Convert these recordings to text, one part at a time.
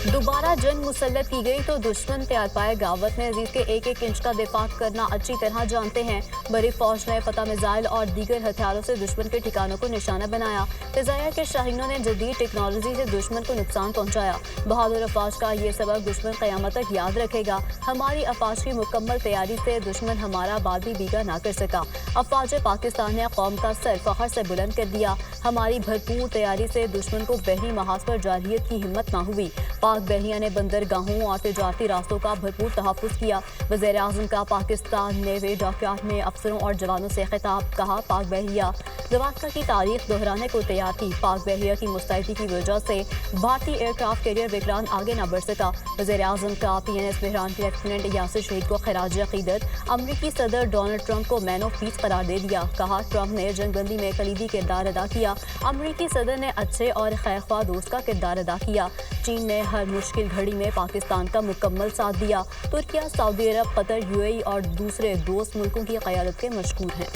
दोबारा जंग मुसल्लत की गई तो दुश्मन तैयार पाएगा। वतन अजीज के एक एक इंच का दिफा करना अच्छी तरह जानते हैं। बड़ी फौज ने फतह मिसाइल और दीगर हथियारों से दुश्मन के ठिकानों को निशाना बनाया। फिजाया के शाहीनों ने जदीद टेक्नोलॉजी से दुश्मन को नुकसान पहुंचाया। बहादुर अफवाज का ये सबक दुश्मन क़यामत तक याद रखेगा। हमारी अफवाज की मुकम्मल तैयारी से दुश्मन हमारा बाल भी बीगा ना कर सका। अफवाज पाकिस्तान ने कौम का सर फखर से बुलंद कर दिया। हमारी भरपूर तैयारी से दुश्मन को बहरी महाज पर जारहियत की हिम्मत ना हुई। पाक बहरिया ने बंदरगाहों और तिजारती रास्तों का भरपूर तहफ़्फ़ुज़ किया। वज़ीर आज़म का पाकिस्तान नेवी डॉकयार्ड में अफसरों और जवानों से खिताब। कहा, पाक बहरिया ज़वात्रा की तारीख दोहराने को तैयार थी। पाक बहरिया की मुस्तैदी की वजह से भारतीय एयरक्राफ्ट कैरियर विक्रांत आगे न बढ़ सका। वज़ीर आज़म का PNS बहरान के लेफ्टिनेंट यासिर शहीद को खराज अक़ीदत। अमरीकी सदर डोनाल्ड ट्रंप को मैन ऑफ पीस करार दे दिया। कहा, ट्रंप ने जंगबंदी में कलीदी किरदार अदा किया। अमरीकी सदर ने अच्छे और खैरख्वाह दोस्त का किरदार अदा किया। चीन ने हर मुश्किल घड़ी में पाकिस्तान का मुकम्मल साथ दिया। तुर्किया, सऊदी अरब, कतर, UAE और दूसरे दोस्त मुल्कों की क़यादत के मशकूर हैं।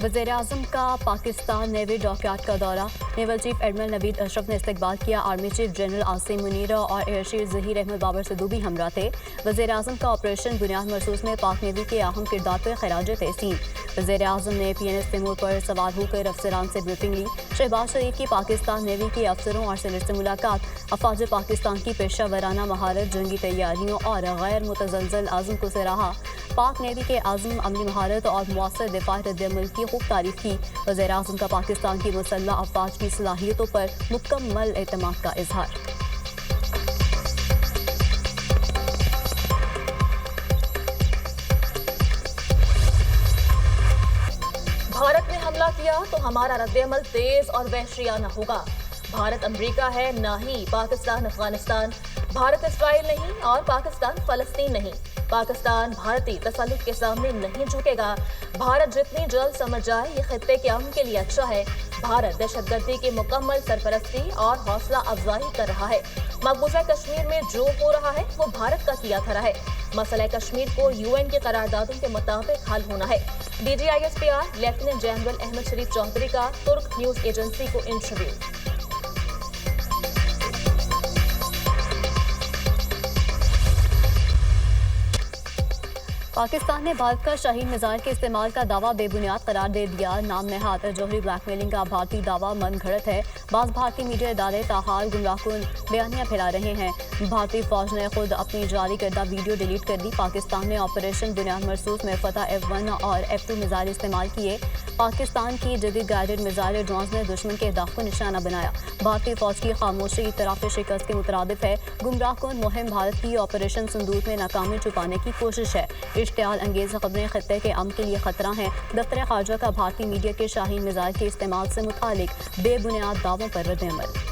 वज़ीर आज़म का पाकिस्तान नेवी डॉकयार्ड का दौरा। Naval chief admiral Naveed Ashraf ने इस्तकबाल किया। Army chief general Asim Munir और एयर चीफ ज़हीर अहमद बाबर सिद्धू भी हमरा थे। वज़ीर आज़म का ऑपरेशन बुनियाद मरसूस में पाक नेवी के अहम किरदार पर खराज तहसीन। वज़ीर आज़म ने PNS तैमूर पर सवार होकर अफसरान से ब्रीफिंग ली। शहबाज शरीफ की पाकिस्तान नेवी के अफसरों और सेनेट से मुलाकात। अफवाज पाकिस्तान की पेशा वराना महारत, जंगी तैयारियों और गैर मुतज़लज़ल आज़म को सराहा। पाक नेवी के आज़म, अमली महारत और मुअस्सर दिफा रद्द-ए-अमल की खूब तारीफ की। वज़ीर आज़म का पाकिस्तान की मुसल्लह अफवाज की सलाहियतों पर मुकम्मल एतमाद का इजहार। भारत ने हमला किया तो हमारा रद्द-ए-अमल तेज और वहशियाना होगा। भारत अमेरिका है, ना ही पाकिस्तान अफगानिस्तान। भारत इसराइल नहीं और पाकिस्तान फलस्तीन नहीं। पाकिस्तान भारतीय तसल्लुत के सामने नहीं झुकेगा। भारत जितनी जल्द समझ जाए ये खित्ते के अमन के लिए अच्छा है। भारत दहशतगर्दी की मुकम्मल सरपरस्ती और हौसला अफजाई कर रहा है। मकबूजा कश्मीर में जो हो रहा है वो भारत का किया धरा है। मसला कश्मीर को UN के करारदादों के मुताबिक हल होना है। DGISPR लेफ्टिनेंट जनरल अहमद शरीफ चौधरी का तुर्क न्यूज एजेंसी को इंटरव्यू। पाकिस्तान ने भारत का शाहीन मिसाइल के इस्तेमाल का दावा बेबुनियाद करार दे दिया। नाम नहाद जौहरी ब्लैकमेलिंग का भारतीय दावा मन घड़त है। बाज़ भारतीय मीडिया इदारे ताहाल गुमराहकुन बयानियाँ फैला रहे हैं। भारतीय फौज ने खुद अपनी जारी करदा वीडियो डिलीट कर दी। पाकिस्तान ने ऑपरेशन बुनियाद मरसूस में फतह F1 और F2 मिसाइल इस्तेमाल किए। पाकिस्तान की जदीद गाइडेड मिसाइल ड्रोन्स ने दुश्मन के अहदाफ को निशाना बनाया। भारतीय फौज की खामोशी इतराफ़ शिकस्त के मुतरादिफ है। गुमराहकुन मुहिम भारत की ऑपरेशन संदूक में नाकामी छुपाने की कोशिश है। इश्तियाल अंगेज खबरें खत्ते के अमन के लिए खतरा हैं। दफ्तर खारजा का भारतीय मीडिया के शाहीन मिसाइल के इस्तेमाल से मुतालिक बेबुनियाद दावों पर रद्द-ए-अमल।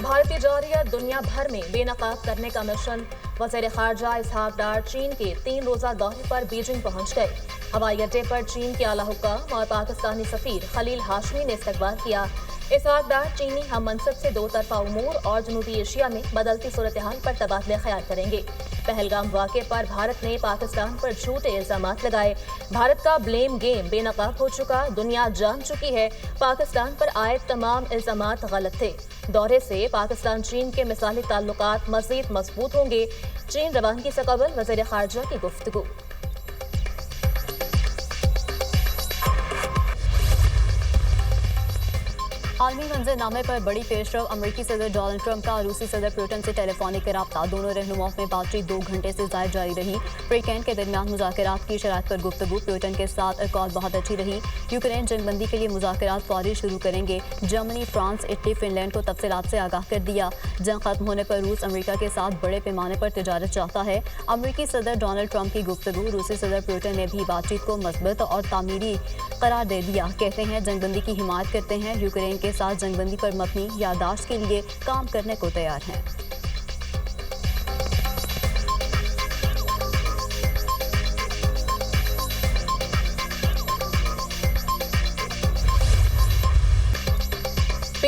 भारतीय जारियत दुनिया भर में बेनकाब करने का मिशन। वज़ीर ख़ारजा इसहाक डार चीन के 3 रोज़ा दौरे पर बीजिंग पहुंच गए। हवाई अड्डे पर चीन के आला हुक्काम और पाकिस्तानी सफ़ीर खलील हाशमी ने इस्तकबाल किया। इसहाक डार चीनी हम मनसब से दो तरफा उमूर और जनूबी एशिया में बदलती सूरत हाल पर तबादले ख्याल करेंगे। पहलगाम वाक़े पर भारत ने पाकिस्तान पर झूठे इल्ज़ामात लगाए। भारत का ब्लेम गेम बेनकाब हो चुका, दुनिया जान चुकी है पाकिस्तान पर आए तमाम इल्ज़ामात गलत थे। दौरे से पाकिस्तान चीन के मिसाली ताल्लुकात मज़ीद मजबूत होंगे। चीन रवानगी से कबल वज़ीर ख़ारजा की गुफ्तगू। आलमी मंजरनामे पर बड़ी पेशरफ। अमरीकी सदर डोनाल्ड ट्रंप का रूसी सदर पुतिन से टेलीफोनिक रब्ता। दोनों रहनुमाओं में बातचीत 2 घंटे से ज़ायद जारी रही। फ्रीकैन के दरमियान मुज़ाकरात की शराइत पर गुफ्तगू। पुतिन के साथ कॉल बहुत अच्छी रही। यूक्रेन जंगबंदी के लिए मुज़ाकरात फौरी शुरू करेंगे। जर्मनी, फ्रांस, इटली, फिनलैंड को तफसीलात से आगाह कर दिया। जंग खत्म होने पर रूस अमरीका के साथ बड़े पैमाने पर तिजारत चाहता है। अमरीकी सदर डोनाल्ड ट्रंप की गुफ्तगू। रूसी सदर पुतिन ने भी बातचीत को मस्बत और तामीरी करार दे दिया। कहते हैं जंगबंदी की हिमायत करते हैं, यूक्रेन के साथ जंगबंदी पर मबनी यादाश्त के लिए काम करने को तैयार हैं।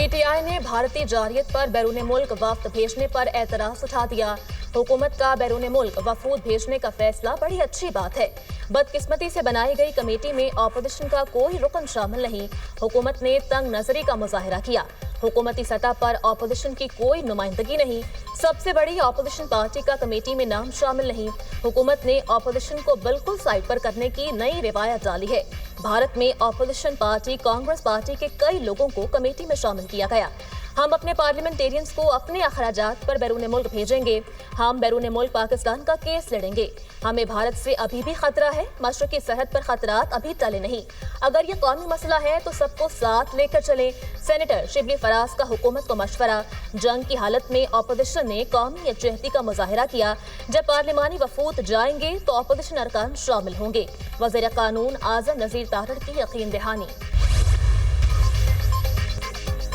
PTI ने भारतीय जारियत पर बैरून मुल्क वफ्द भेजने पर एतराज उठा दिया। हुकूमत का बैरून मुल्क वफूद भेजने का फैसला बड़ी अच्छी बात है। बदकिस्मती से बनाई गई कमेटी में ऑपोजिशन का कोई रुकन शामिल नहीं। हुकूमत ने तंग नजरी का मुजाहिरा किया। हुकूमती सतह पर ऑपोजिशन की कोई नुमाइंदगी नहीं। सबसे बड़ी ऑपोजिशन पार्टी का कमेटी में नाम शामिल नहीं। हुकूमत ने ऑपोजिशन को बिल्कुल साइड पर करने की नई रिवायत डाली है। भारत में ऑपोजिशन पार्टी कांग्रेस पार्टी के कई लोगों को कमेटी में शामिल किया गया। हम अपने पार्लियामेंटेरियंस को अपने अखराजात पर बैरून मुल्क भेजेंगे। हम बैरून मुल्क पाकिस्तान का केस लड़ेंगे। हमें भारत से अभी भी खतरा है। मशरकी सरहद पर खतरात अभी टले नहीं। अगर ये कौमी मसला है तो सबको साथ लेकर चले। सेनेटर शिबली फराज का हुकूमत को मशवरा। जंग की हालत में ऑपोजिशन ने कौमी यकजहती का मुजाहिरा किया। जब पार्लिमानी वफूद जाएंगे तो ऑपोजिशन अरकान शामिल होंगे। वज़ीर कानून आज़म नज़ीर तारड़ की यकीन दहानी।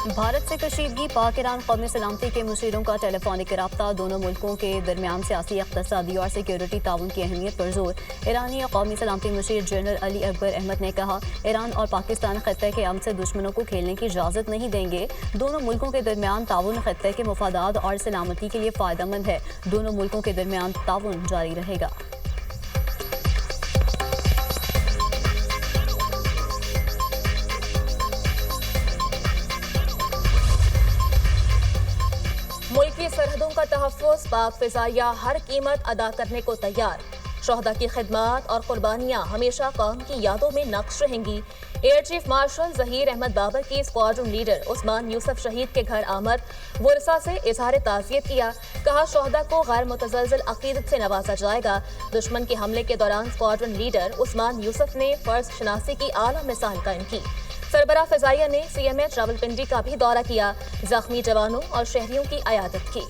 भारत से कशीदगी, पाक ईरान कौमी सलामती के मुशीरों का टेलीफोनिक रब्ता। दोनों मुल्कों के दरमियान सियासी, इक़्तिसादी और सिक्योरिटी ताउन की अहमियत पर जोर। ईरानी कौमी सलामती मुशीर जनरल अली अकबर अहमद ने कहा, ईरान और पाकिस्तान खत्ते के अमन से दुश्मनों को खेलने की इजाज़त नहीं देंगे। दोनों मुल्कों के दरमियान ताउन खत्ते के मफादात और सलामती के लिए फ़ायदेमंद है। दोनों मुल्कों के दरमियान ताउन जारी रहेगा। मुल्की सरहदों का तहफ़्फ़ुज़, पाक फ़िज़ाइया हर कीमत अदा करने को तैयार। शोहदा की खिदमत और कुर्बानियाँ हमेशा कौम की यादों में नक्श रहेंगी। Air chief marshal Zaheer Ahmed Babar की स्क्वाड्रन लीडर उस्मान यूसुफ शहीद के घर आमद। वर्सा से इजहार ताज़ियत किया। कहा, शोहदा को गैर मुतज़लज़िल अक़ीदत से नवाजा जाएगा। दुश्मन के हमले के दौरान स्क्वाड्रन लीडर उस्मान यूसुफ ने फ़र्ज शनासी की आला मिसाल कायम की। सरबराह फ़िज़ाइया ने CMH रावलपिंडी का भी दौरा किया। जख्मी जवानों और शहरियों की अयादत की।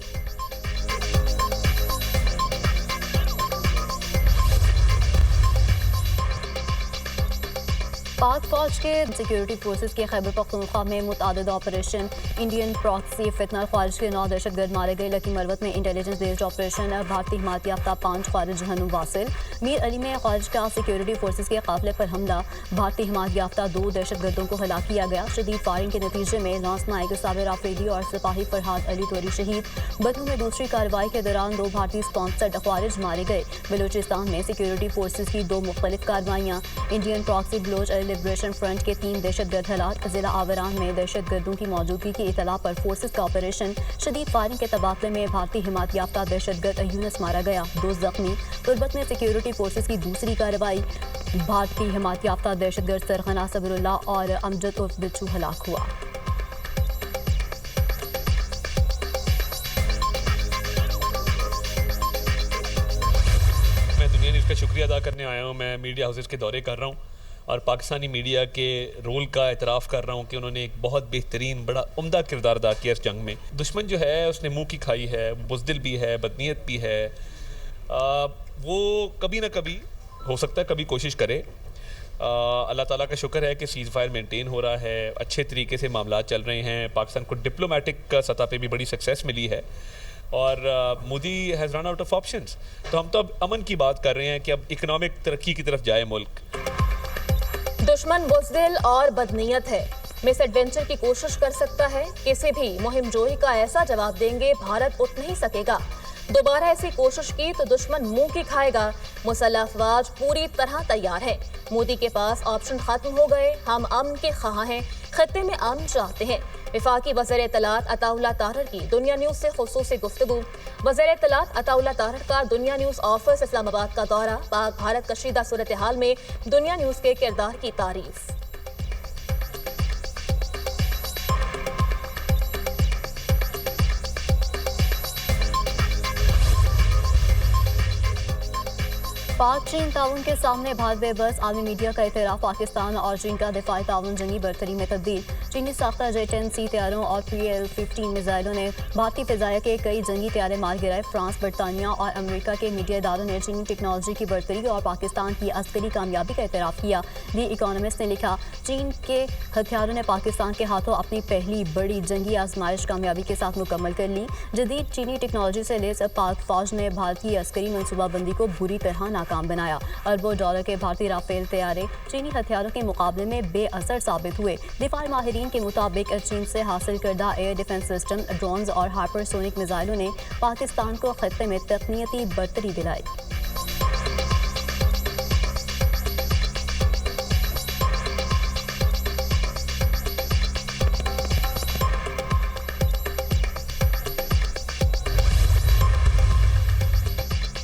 पाक फौज के सिक्योरिटी फोर्सेस के खैबर पख्तूनख्वा में मुतअद्दिद ऑपरेशन। इंडियन प्रॉक्सी फितना ख्वारिज के 9 दहशतगर्द मारे गए। लकी मरवत में इंटेलिजेंस बेस्ड ऑपरेशन। भारतीय हिमायत याफ्ता 5 ख्वारिज जहन्नुम वासिल। मीर अली में ख्वारिज का सिक्योरिटी फोर्सेस के काफिले पर हमला। भारतीय हिमायत याफ्ता 2 दहशतगर्दों को हलाक किया गया। शदीद फायरिंग के नतीजे में लॉन्स नायक साबिर आफरीदी और सिपाही फरहाद अली तोरी शहीद। बदलू में दूसरी कार्रवाई के दौरान 2 भारतीय स्पॉन्सर्ड ख्वारिज मारे गए। बलूचिस्तान में सिक्योरिटी फोर्सेस की 2 मुख्तलिफ कार्रवाइयाँ। Indian proxy Baloch liberation front के 3 दहशतगर्द हलाक। जिला आवरान में दहशतगर्दों की मौजूदगी की इतला पर फोर्सेस का ऑपरेशन। शदीद फायरिंग के तबादले में भारतीय हिमायत याफ्ता दहशतगर्द यूनुस मारा गया। 2 जख्मी। तुर्बत में सिक्योरिटी फोर्सेस की दूसरी कार्रवाई। भारतीय हिमायत याफ्ता दहशतगर्द सरखना सबरुल्लाह और अमजद उर्फ बिच्छू हलाक हुआ। मैं दुनिया न्यूज़ का शुक्रिया अदा करने आया हूँ। मैं मीडिया हाउसेस के दौरे कर रहा हूँ और पाकिस्तानी मीडिया के रोल का एतराफ़ कर रहा हूँ कि उन्होंने एक बहुत बेहतरीन, बड़ा उम्दा किरदार अदा किया इस जंग में। दुश्मन जो है उसने मुँह की खाई है, बुज़दिल भी है, बदनीयत भी है। वो कभी ना कभी हो सकता है कभी कोशिश करे। अल्लाह ताला का शुक्र है कि सीज़ फायर मेंटेन हो रहा है, अच्छे तरीके से मामला चल रहे हैं। पाकिस्तान को डिप्लोमेटिक सतह पे भी बड़ी सक्सेस मिली है और Modi has run out of options. तो हम तो अब अमन की बात कर रहे हैं कि अब इकनॉमिक तरक्की की तरफ जाए मुल्क। दुश्मन बुज़दिल और बदनीयत है। मिस एडवेंचर की कोशिश कर सकता है। किसी भी मुहिम जोई का ऐसा जवाब देंगे भारत उठ नहीं सकेगा। दोबारा ऐसी कोशिश की तो दुश्मन मुंह की खाएगा। मुसल्लह अफवाज पूरी तरह तैयार है। मोदी के पास ऑप्शन खत्म हो गए। हम अमन के ख़्वाह हैं, खत्ते में अमन चाहते हैं। वफाकी वज़ीर इत्तलात अताउल्लाह तारड़ की दुनिया न्यूज़ से खुसूसी गुफ्तगू। वज़ीर इत्तलात अताउल्लाह तारड़ का दुनिया न्यूज़ ऑफिस इस्लामाबाद का दौरा। पाक भारत कशीदा सूरत हाल में दुनिया न्यूज़ के किरदार की तारीफ। पाक चीन ताउन के सामने भारत बेबस। आलमी मीडिया का इतराफ़, पाकिस्तान और चीन का दिफाई ताउन जंगी बरतरी में तब्दील। चीनी साख्ता J-10C तैयारों और PL-15 मिसाइलों ने भारतीय फ़िज़ाइया के कई जंगी तैयारे मार गिराए। फ्रांस, बरतानिया और अमेरिका के मीडिया इदारों ने चीनी टेक्नोलॉजी की बरतरी और पाकिस्तान की अस्करी कामयाबी का इतराफ़ किया। दी इकोनॉमिस्ट ने लिखा, चीन के हथियारों ने पाकिस्तान के हाथों अपनी पहली बड़ी जंगी आजमाइश कामयाबी के साथ मुकम्मल कर ली। जदीद चीनी टेक्नोलॉजी से लैस पाक फौज ने भारतीय अस्करी मनसूबाबंदी को बुरी तरह नाकाम नाकाम बनाया। अरबों डॉलर के भारतीय राफेल तैयारे चीनी हथियारों के मुकाबले में बेअसर साबित हुए। दिफाई माहिरीन के मुताबिक चीन से हासिल करदा एयर डिफेंस सिस्टम, ड्रोन्स और हाइपरसोनिक मिसाइलों ने पाकिस्तान को खत्ते में तकनीकी बरतरी दिलाई।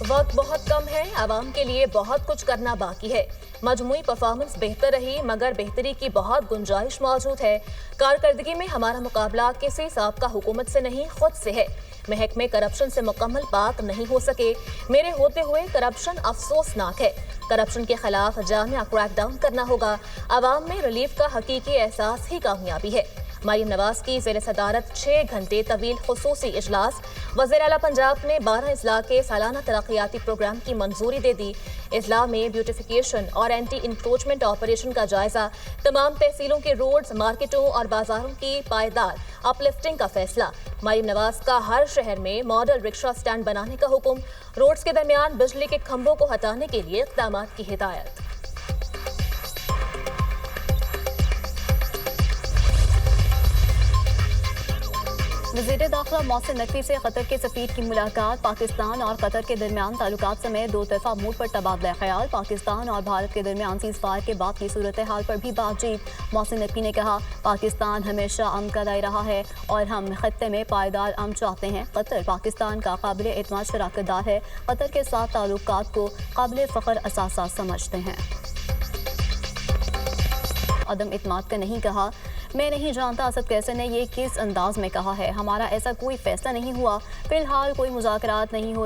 वक्त बहुत कम है, आवाम के लिए बहुत कुछ करना बाकी है। मजमूई परफॉर्मेंस बेहतर रही मगर बेहतरी की बहुत गुंजाइश मौजूद है। कारकर्दगी में हमारा मुकाबला किसी साबका हुकूमत से नहीं, खुद से है। महकमे करप्शन से मुकम्मल पाक नहीं हो सके। मेरे होते हुए करप्शन अफसोसनाक है। करप्शन के खिलाफ जामिया क्रैकडाउन करना होगा। आवाम में रिलीफ का हकीकी एहसास ही कामयाबी है। मरीम नवाज की ज़ेर सदारत 6 घंटे तवील खुसूसी इजलास। वज़ीर आला पंजाब ने 12 अजला के सालाना तरक्याती प्रोग्राम की मंजूरी दे दी। इजला में ब्यूटिफिकेशन और एंटी इंक्रोचमेंट ऑपरेशन का जायजा। तमाम तहसीलों के रोड्स, मार्केटों और बाजारों की पायदार अपलिफ्टिंग का फैसला। मरीम नवाज का हर शहर में मॉडल रिक्शा स्टैंड बनाने का हुक्म। रोड्स के दरमियान बिजली के खंभों को हटाने के लिए इक़दामात की हिदायत। वज़ीर दाखिला मोहसिन नकवी से कतर के सफीर की मुलाकात। पाकिस्तान और कतर के दरमियान ताल्लुकात समेत दो तरफा मूड पर तबादला ख्याल। पाकिस्तान और भारत के दरमियान सीज़ फायर के बाद की सूरत हाल पर भी बातचीत। मोहसिन नकवी ने कहा, पाकिस्तान हमेशा अमन का दायरा रहा है और हम खत्ते में पायदार अमन चाहते हैं। कतर पाकिस्तान का काबिल एतमाद शराकतदार है। कतर के साथ ताल्लुकात को काबिल फ़ख्र असासा समझते हैं। अदम इत्मीनान का नहीं कहा। मैं नहीं जानता असद कैसर ने ये किस अंदाज में कहा है। हमारा ऐसा कोई फैसला नहीं हुआ। फिलहाल कोई मुज़ाकरात नहीं हो